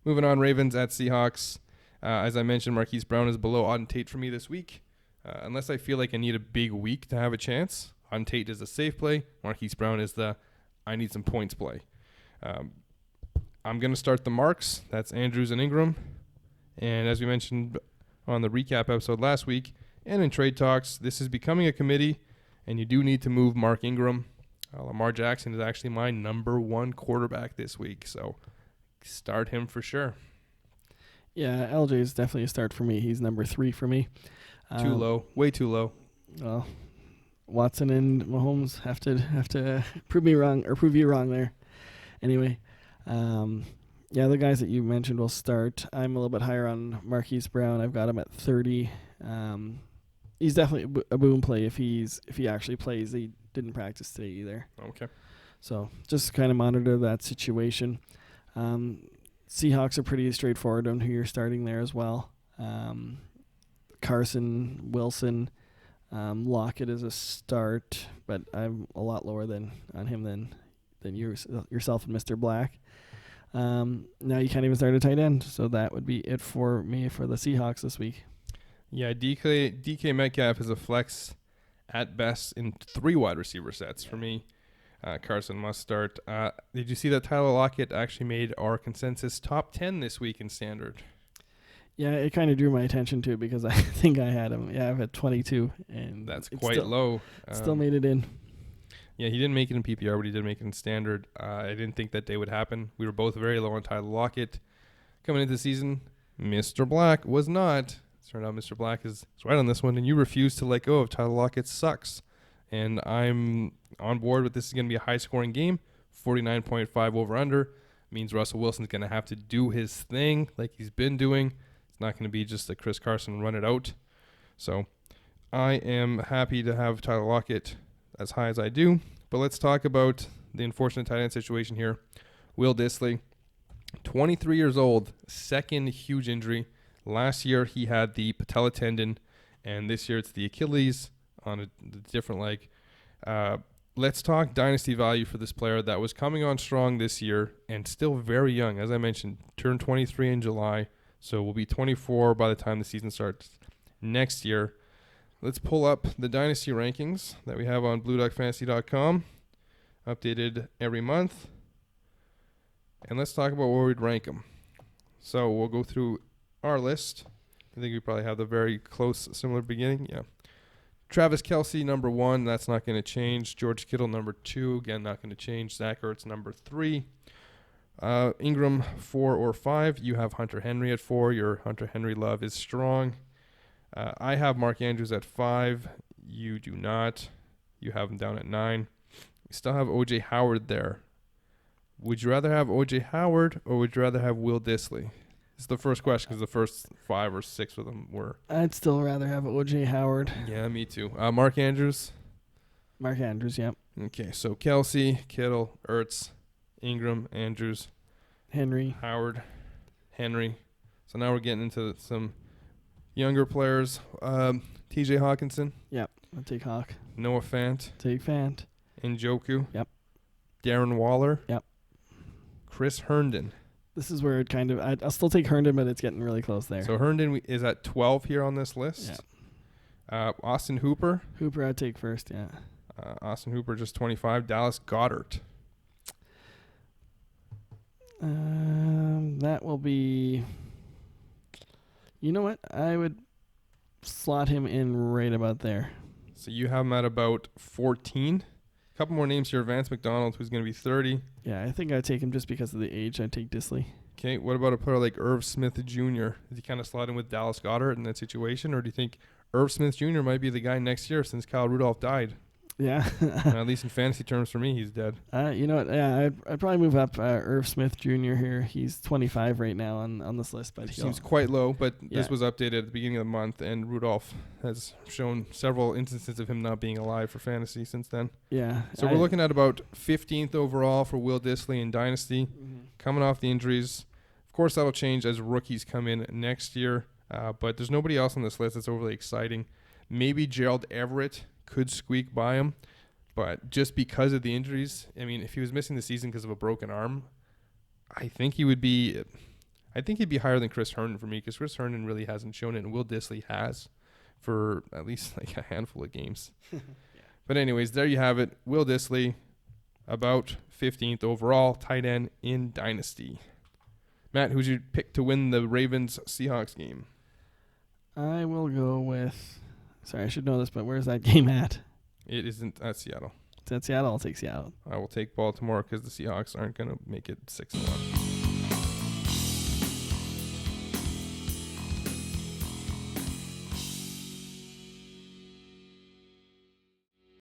Moving on, Ravens at Seahawks. As I mentioned, Marquise Brown is below Auden Tate for me this week. Unless I feel like I need a big week to have a chance, Auden Tate is a safe play. Marquise Brown is the I need some points play. I'm going to start the marks. That's Andrews and Ingram. And as we mentioned on the recap episode last week and in trade talks, this is becoming a committee, and you do need to move Mark Ingram. Lamar Jackson is actually my number one quarterback this week, so start him for sure. Yeah, LJ is definitely a start for me. He's number 3 for me. Too low, way too low. Well, Watson and Mahomes have to prove me wrong or prove you wrong there. Anyway, yeah, the guys that you mentioned will start. I'm a little bit higher on Marquise Brown. I've got him at 30. He's definitely a boom play if he actually plays. He didn't practice today either. Okay. So just kind of monitor that situation. Seahawks are pretty straightforward on who you're starting there as well. Carson, Wilson, Lockett is a start, but I'm a lot lower on him than yourself and Mr. Black. Now you can't even start a tight end, so that would be it for me for the Seahawks this week. Yeah, DK Metcalf is a flex at best in 3 wide receiver sets for me. Carson must start. Did you see that Tyler Lockett actually made our consensus top 10 this week in standard? Yeah, it kind of drew my attention to it because I think I had him. Yeah, I've had 22, and that's quite low. Still made it in. Yeah, he didn't make it in PPR, but he did make it in standard. I didn't think that day would happen. We were both very low on Tyler Lockett coming into the season. Mr. Black was not. It turned out Mr. Black is right on this one, and you refuse to let go of Tyler Lockett sucks. And I'm on board with this is going to be a high-scoring game. 49.5 over-under means Russell Wilson's going to have to do his thing like he's been doing. It's not going to be just a Chris Carson run it out. So I am happy to have Tyler Lockett as high as I do. But let's talk about the unfortunate tight end situation here. Will Dissly, 23 years old, second huge injury. Last year he had the patella tendon, and this year it's the Achilles on a different leg. Let's talk dynasty value for this player that was coming on strong this year and still very young. As I mentioned, turned 23 in July, so will be 24 by the time the season starts next year. Let's pull up the dynasty rankings that we have on BlueDuckFantasy.com, updated every month. And let's talk about where we'd rank them. So we'll go through our list. I think we probably have the very close, similar beginning. Yeah. Travis Kelce, number 1. That's not going to change. George Kittle, number 2. Again, not going to change. Zach Ertz, number 3. Ingram, 4 or 5. You have Hunter Henry at 4. Your Hunter Henry love is strong. I have Mark Andrews at 5. You do not. You have him down at 9. You still have O.J. Howard there. Would you rather have O.J. Howard or would you rather have Will Dissly? This is the first question because the first 5 or 6 of them were. I'd still rather have O.J. Howard. Yeah, me too. Mark Andrews? Mark Andrews, yep. Okay, so Kelce, Kittle, Ertz, Ingram, Andrews, Henry, Howard, Henry. So now we're getting into some younger players. T.J. Hawkinson. Yep, I'll take Hawk. Noah Fant. Take Fant. Njoku. Yep. Darren Waller. Yep. Chris Herndon. This is where it kind of... I'll still take Herndon, but it's getting really close there. So Herndon is at 12 here on this list. Yeah. Austin Hooper. Hooper I'd take first, yeah. Austin Hooper just 25. Dallas Goedert. That will be... You know what? I would slot him in right about there. So you have him at about 14. A couple more names here. Vance McDonald, who's going to be 30. Yeah, I think I'd take him just because of the age. I'd take Dissly. Okay, what about a player like Irv Smith Jr.? Does he kind of slot in with Dallas Goedert in that situation? Or do you think Irv Smith Jr. might be the guy next year since Kyle Rudolph died? Yeah. At least in fantasy terms for me, he's dead. You know what? Yeah, I'd probably move up Irv Smith Jr. here. He's 25 right now on this list. But seems quite low, but this was updated at the beginning of the month, and Rudolph has shown several instances of him not being alive for fantasy since then. Yeah. So we're looking at about 15th overall for Will Dissly in Dynasty, coming off the injuries. Of course, that'll change as rookies come in next year, but there's nobody else on this list that's overly exciting. Maybe Gerald Everett could squeak by him, but just because of the injuries, I mean, if he was missing the season because of a broken arm, I think he would be I think he'd be higher than Chris Herndon for me because Chris Herndon really hasn't shown it, and Will Dissly has for at least like a handful of games. Yeah. But anyways, there you have it. Will Dissly, about 15th overall, tight end in Dynasty. Matt, who's your pick to win the Ravens-Seahawks game? I will go with... Sorry, I should know this, but where's that game at? It isn't at Seattle. It's at Seattle. I'll take Seattle. I will take Baltimore because the Seahawks aren't going to make it 6-1.